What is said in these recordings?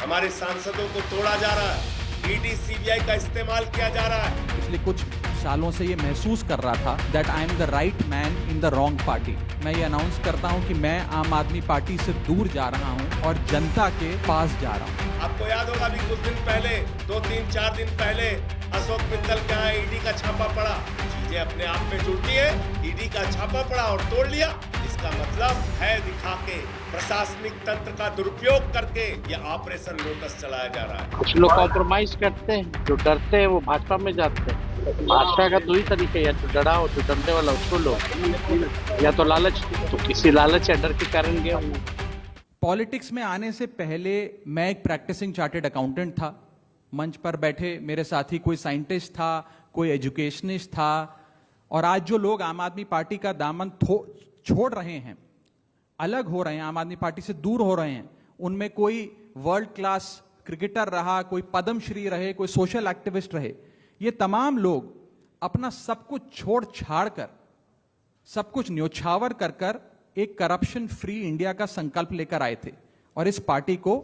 हमारे सांसदों को तोड़ा जा रहा है, ईडी सीबीआई का इस्तेमाल किया जा रहा है। पिछले कुछ सालों से ये महसूस कर रहा था that I am the right man in the wrong party. मैं ये अनाउंस करता हूँ कि मैं आम आदमी पार्टी से दूर जा रहा हूँ और जनता के पास जा रहा हूँ। आपको याद होगा अभी कुछ दिन पहले, 2-3-4 दिन पहले अशोक मित्तल के यहाँ ईडी का छापा पड़ा। चीजें अपने आप में जुड़ती है, ईडी का छापा पड़ा और तोड़ लिया। इसका मतलब है दिखा के, प्रशासनिक तंत्र का दुरुपयोग करके ये ऑपरेशन लोटस चलाया जा रहा है। कुछ लोग कॉम्प्रोमाइज करते हैं, जो डरते हैं वो भाजपा में जाते हैं। भाजपा का दो ही तरीके, या तो डराओ, तो डरने वाला उसको लो, या तो लालच, तो किसी लालच या डर के कारण गए होंगे। पॉलिटिक्स में आने से पहले मैं एक प्रैक्टिसिंग चार्टर्ड अकाउंटेंट था। मंच पर बैठे मेरे साथी कोई साइंटिस्ट था, कोई एजुकेशनिस्ट था, और आज जो लोग आम आदमी पार्टी का दामन छोड़ रहे हैं, अलग हो रहे हैं, आम आदमी पार्टी से दूर हो रहे हैं, उनमें कोई वर्ल्ड क्लास क्रिकेटर रहा, कोई पद्मश्री रहे, कोई सोशल एक्टिविस्ट रहे। ये तमाम लोग अपना सब कुछ छोड़ छाड़ कर, सब कुछ न्योछावर कर कर एक करप्शन फ्री इंडिया का संकल्प लेकर आए थे और इस पार्टी को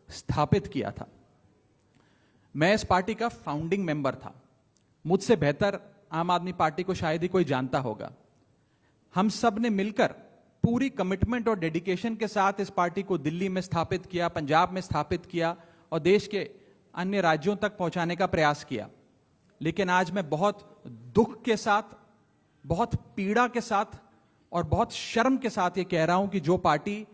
स्थापित किया था। मैं इस पार्टी का फाउंडिंग मेंबर था। मुझसे बेहतर आम आदमी पार्टी को शायद ही कोई जानता होगा। हम सब ने मिलकर पूरी कमिटमेंट और डेडिकेशन के साथ इस पार्टी को दिल्ली में स्थापित किया, पंजाब में स्थापित किया और देश के अन्य राज्यों तक पहुंचाने का प्रयास किया। लेकिन आज मैं बहुत दुख के साथ, बहुत पीड़ा के साथ और बहुत शर्म के साथ ये कह रहा हूं कि जो पार्टी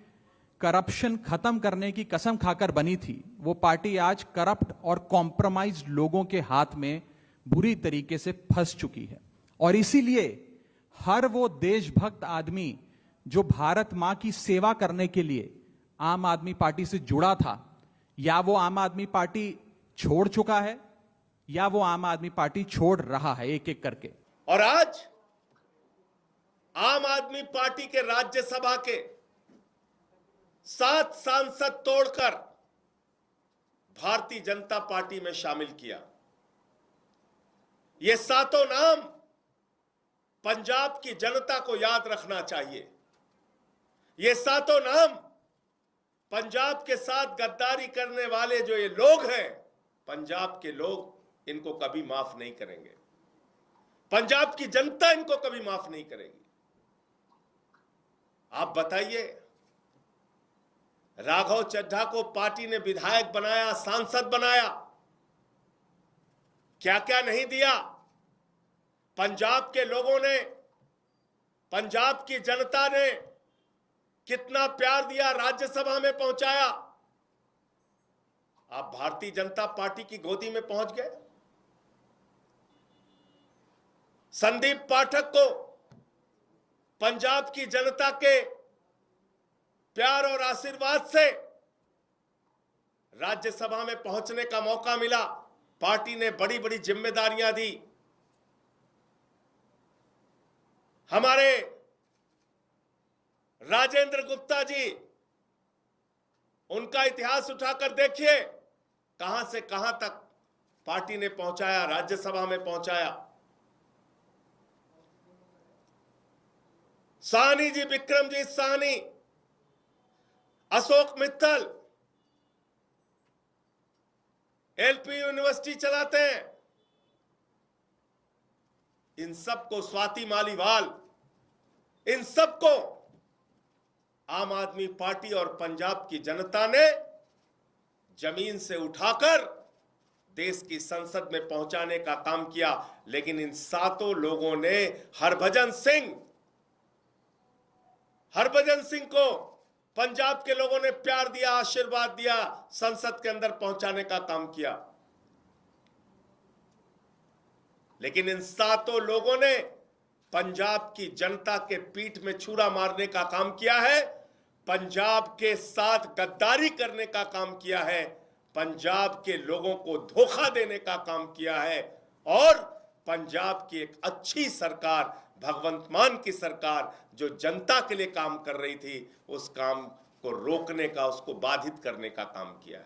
करप्शन खत्म करने की कसम खाकर बनी थी, वो पार्टी आज करप्ट और कॉम्प्रोमाइज्ड लोगों के हाथ में बुरी तरीके से फंस चुकी है। और इसीलिए हर वो देशभक्त आदमी जो भारत मां की सेवा करने के लिए आम आदमी पार्टी से जुड़ा था, या वो आम आदमी पार्टी छोड़ चुका है या वो आम आदमी पार्टी छोड़ रहा है एक एक करके। और आज आम आदमी पार्टी के राज्यसभा के 7 सांसद तोड़कर भारतीय जनता पार्टी में शामिल किया। ये सातों नाम पंजाब की जनता को याद रखना चाहिए। ये सातों नाम पंजाब के साथ गद्दारी करने वाले जो ये लोग हैं, पंजाब के लोग इनको कभी माफ नहीं करेंगे। पंजाब की जनता इनको कभी माफ नहीं करेगी। आप बताइए, राघव चड्ढा को पार्टी ने विधायक बनाया, सांसद बनाया, क्या क्या नहीं दिया। पंजाब के लोगों ने, पंजाब की जनता ने कितना प्यार दिया, राज्यसभा में पहुंचाया। आप भारतीय जनता पार्टी की गोदी में पहुंच गए। संदीप पाठक को पंजाब की जनता के प्यार और आशीर्वाद से राज्यसभा में पहुंचने का मौका मिला। पार्टी ने बड़ी बड़ी जिम्मेदारियां दी। हमारे राजेंद्र गुप्ता जी, उनका इतिहास उठाकर देखिए, कहां से कहां तक पार्टी ने पहुंचाया, राज्यसभा में पहुंचाया। साहनी जी, विक्रमजीत साहनी, अशोक मित्तल एलपी यूनिवर्सिटी चलाते हैं। इन सबको, स्वाति मालीवाल, इन सबको आम आदमी पार्टी और पंजाब की जनता ने जमीन से उठाकर देश की संसद में पहुंचाने का काम किया। लेकिन इन सातों लोगों ने हरभजन सिंह को पंजाब के लोगों ने प्यार दिया, आशीर्वाद दिया, संसद के अंदर पहुंचाने का काम किया। लेकिन इन सातों लोगों ने पंजाब की जनता के पीठ में छुरा मारने का काम किया है, पंजाब के साथ गद्दारी करने का काम किया है, पंजाब के लोगों को धोखा देने का काम किया है और पंजाब की एक अच्छी सरकार, भगवंत मान की सरकार जो जनता के लिए काम कर रही थी, उस काम को रोकने का, उसको बाधित करने का काम किया है।